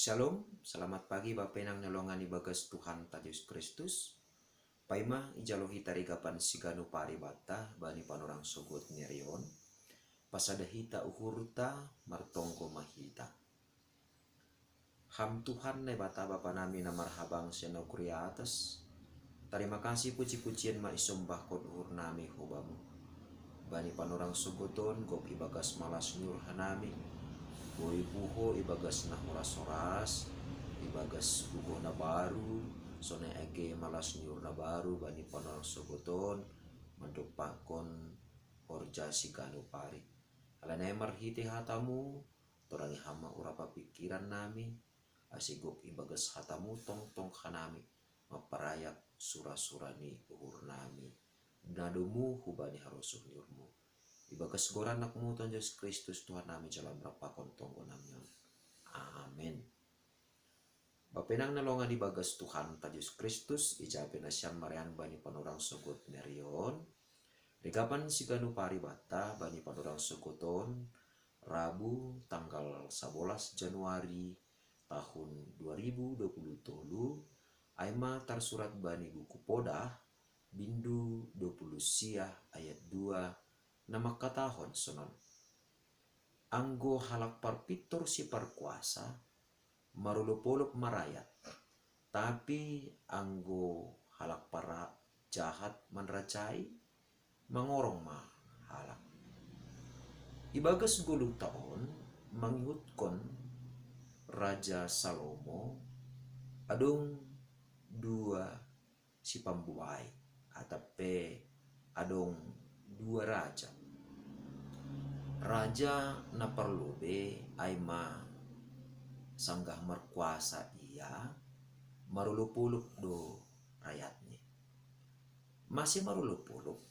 Shalom, selamat pagi Bapak Nang nolongan ibagas Tuhan Yesus Kristus. Paima ijalohi tarigapan siganu paribata bani panorang sogot nerion. Pasadahita uhurta martongko mahita. Ham Tuhan ne bata Bapa nami na marhabang senokuri atas. Terima kasih puji-pujian ma isombah kod uhur nami hubamu. Bani panorang sogoton gop ibagas malas nyur hanami. Boy buho ibagas na horas-horas, ibagas buho na baru, sone ege malas nyur na baru bani panorang sogoton, mandupakon orja sigano pari. Alanay marhiti hatamu, torangi hama urapa pikiran nami, asigop ibagas hatamu tong-tong kanami, maparayak sura-surani uhur nami. Nadumu hubani harusuh nyurmu. Ibagas goran nakmu Tuhan Yesus Kristus Tuhan nami jalan berapa kontonggo namnya. Amin. Bapenang nalongan ibagas Tuhan Yesus Kristus ijabe nasyam marian bani panorang sogot nerion. Regapan siganu paribata bani panorang sogoton Rabu tanggal 11 Januari tahun 2020 aima tersurat bani buku Podah Bindu 20 Siah ayat 2 nama katahon sonon. Anggo halak parpitor si parkuasa marulupulup marayat. Tapi anggo halak para jahat manracai mangorong ma halak. Ibagas gulung taon mangihutkon Raja Salomo adung dua si pambuai atape adong dua raja. Raja na perlube aima sanggah merkuasa ia marulupulup do rakyatnya. Masih marulupulup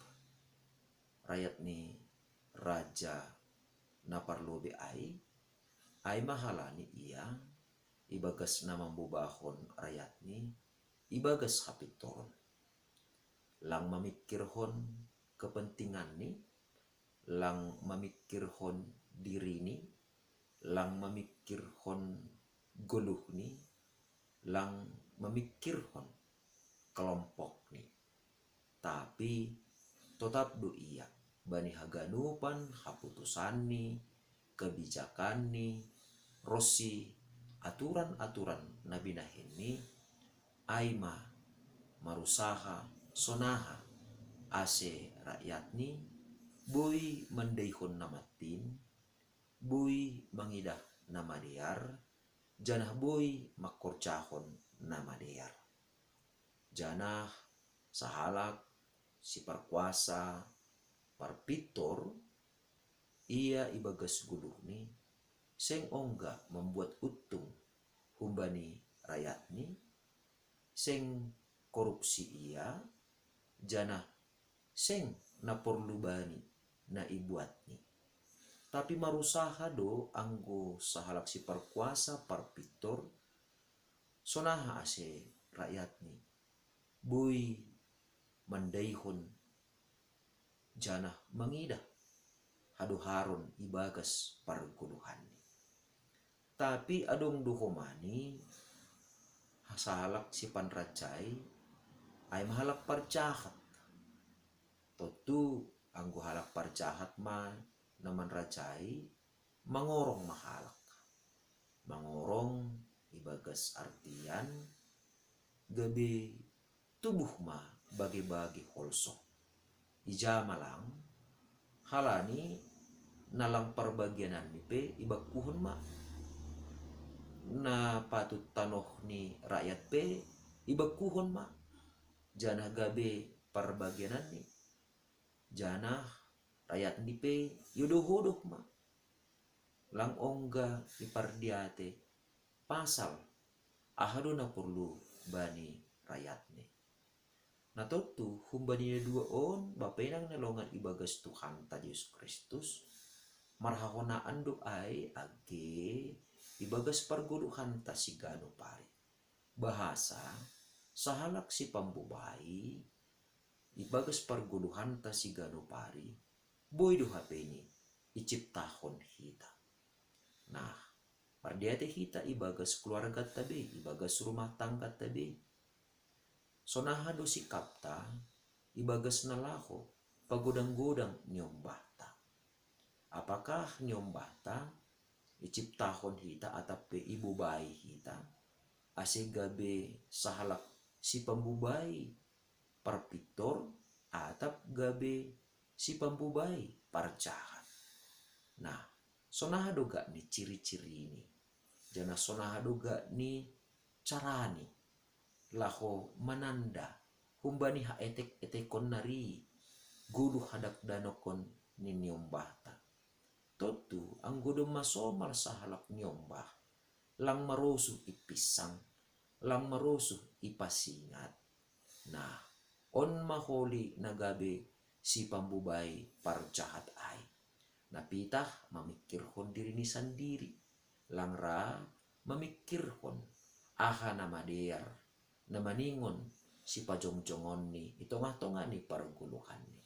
rakyat ni raja na perlube ai mahalani ia ibagas na mambubahon rakyat ni ibagas hapiton lang memikirhon kepentingan ni lang memikirhon diri ni, lang memikirhon goluh ni, lang memikirhon kelompok ni. Tapi tetap do iya bani haganupan haputusan ni, kebijakan ni, rosi aturan-aturan nabi nahin ni, aima marusaha sonaha ase rakyat ni bui mendaihon namatin, bui mangidah nama dear, janah bui makorcahon nama dear. Janah sahalak si parkuasa parpitor ia ibagas guluh ni seng ongga membuat utung humbani rakyat ni, seng korupsi ia, janah seng naporlu bani na ibuat ni. Tapi marusaha do anggo sahalak si parkuasa parpitor sonaha ase rakyat ni bui mandaihon janah mangidah haduharon ibagas parguluhan ni. Tapi adong duhomani sahalak si panracai ay mahalak parcahat. Totu anggo halak parcahat ma naman racai mangorong mahalak. Mangorong ibagas artian gabe tubuh ma bagi-bagi holsok. Ija malang halani nalang parbagianan ni pe ibakuhon ma na patut tanoh ni rakyat pe ibakuhon ma janah gabe parbagianan ni janah rakyat ni pe yodoh-hodoh ma lang ongga ipardiate pasal ahado na perlu bani rakyat ni. Na totu humbani dua on bapenang nalongan ibagas Tuhan Yesus Kristus marhahonaan doai age ibagas parguluhan ta sigano pari. Bahasa sahalak si pambubai ibagas parguluhan ta sigano pari boy do hapeni iciptahon hita. Nah Pardiate hita ibagas keluarga tabe, ibagas rumah tangga tabe. Sonaha do sikapta, ibagas nalaho, pagodang-godang nyombahta. Apakah nyombahta, iciptahon hita atape ibu bayi hita, ase gabe sahalak si pambubai parpitor, atap gabe si pambubai parjahat. Nah, sonaha doga ni ciri-ciri ini. Jana sonaha doga ni carani laho mananda humbani ha etek-etekon nari gudu hadak danokon ni nyombahta. Totu anggodo masomal sahalak nyombah lang marosuh ipisang, lang marosuh ipasingat. Nah, on maholi nagabe si pambubai parjahat ai. Napitah mamikirhon diri ni sendiri. Langra mamikirhon aha nama dear namaningon si pajongjongon ni itongah-tongah ni parguluhan ni.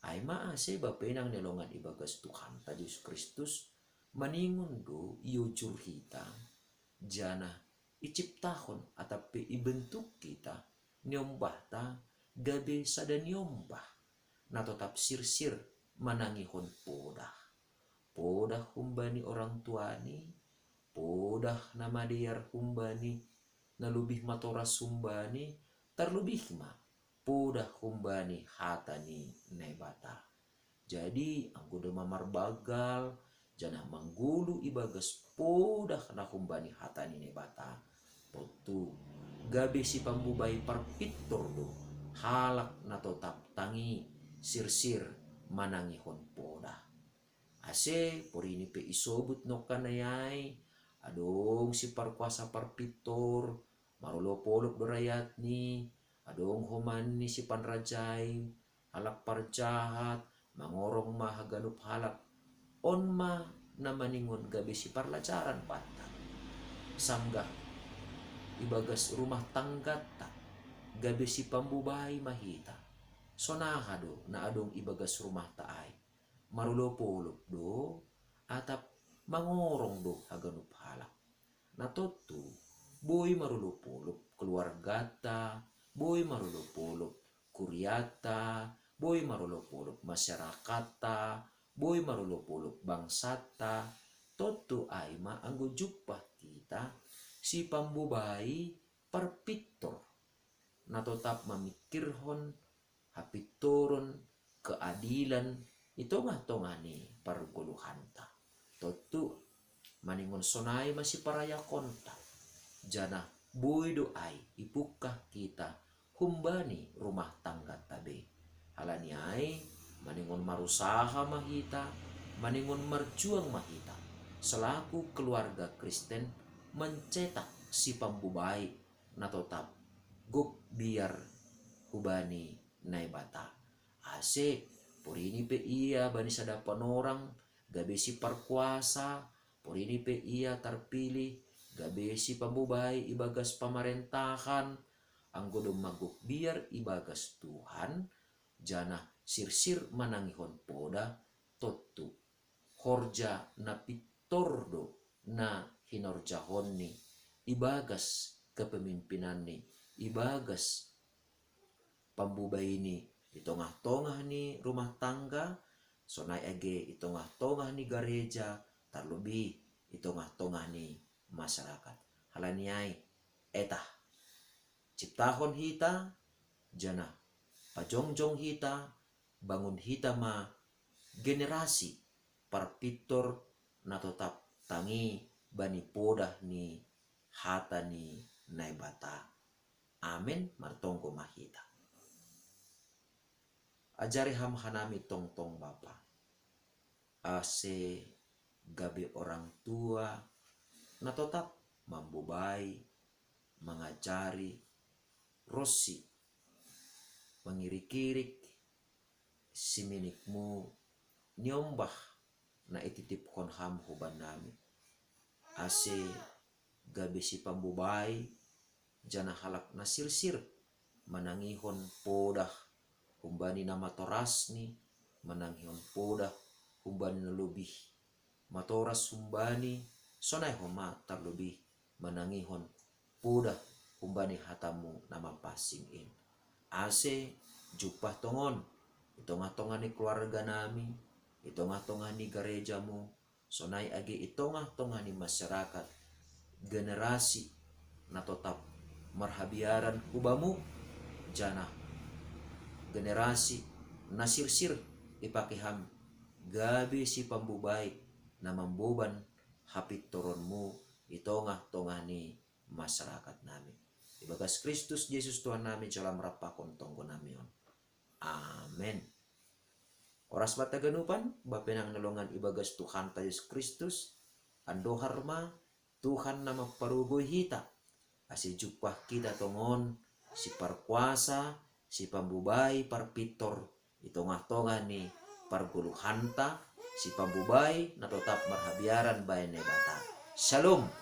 Ay maase bapenang nelongan ibagas Tuhan ta Yesus Kristus maningon do iujur hita jana iciptahon atape ibentuk kita nyombah ta gabe sada nyombah na tetap sir-sir manangihon podah humbani orang tuani, podah nama diar humbani nalubih matoras humbani, terlebih mah podah humbani hatani nebata. Jadi anggoda mamar bagal jana manggulu ibagas podah na humbani hatani nebata. Potu gabe si pambubai parpitor do halak na tetap tangi sir-sir manangihon podah. Ase porini pe isobut no kanayay adong si parkuasa parpitor marulo polok dorayat ni adong homan ni si panrajay halak parjahat mangorong mahaganup halak on ma namaningon gabe si parlacaran pata sanggah ibagas rumah tangga ta gabe si pambubai mahita sonaha do na adong ibagas rumah taay marulo polok do atap mangorong do haganup halak na totu boy marulo polok keluarga ta boy marulo polok kuryata boy marulo polok masyarakat ta boy marulo polok bangsa ta totu ay maanggo jupah kita si pambubai parpitor na tetap mamikirhon hapitoron keadilan itongah-tongah ni parguluhanta. Totu maningon sonai masih paraya konta. Jana boy doai ipukah kita humbani rumah tangga tabe. Halani ai maningon marusaha mahita, maningon marjuang mahita. Selaku keluarga Kristen mencetak si pambubai na tetap guk biar hubani naibata. Ase porini pe ia bani sadapan orang gabe si parkuasa porini pe ia terpilih gabe si pambubai ibagas pamarentahan anggodo maguk biar ibagas Tuhan jana sir-sir manangihon poda totu horja na pitordo na hinorjahon ni ibagas kepemimpinan ni ibagas pambubai ini di tengah-tengah ni rumah tangga sonai age di tengah-tengah ni gereja terlebih di tengah-tengah ni masyarakat halaniai etah ciptahon hita jana pajongjong hita bangun hita ma generasi parpitor na tetap tangi bani podah ni hata ni naibata amin martongko mahita ajari ham hanami tong-tong bapa ase gabe orang tua na tetap mambubai mengajari rosi mengirik-irik si minikmu nyombah na ititip kon ham huban nami ase gabe si pambubai jana halak na sir-sir manangihon podah humbani na matoras ni manangihon podah humbani na lubih matoras humbani sonai homa terlebih menangihon pudah umbani hatamu nama pasingin. Ase jupah tongon itongah-tongah ni keluarga nami, itongah-tongah ni gerejamu, sonai agi itongah-tongah ni masyarakat generasi na tetap marhabiaran kubamu jana generasi nasirsir ipakiham gabi si pambubai na mamboban hapit toronmu itongah-tongah ni masyarakat nami. Ibagas Kristus Yesus Tuhan nami dalam rapakon tonggo nami on. Amen. Oras bataganupan bapenang nalongan ibagas Tuhan ta Yesus Kristus ando harma Tuhan nama parugoy hita asi jupah kita tongon si parkuasa si pambubay parpitor itongah-tongah ni parguluhanta si pambubay na tetap marhabiaran bayan bata. Shalom.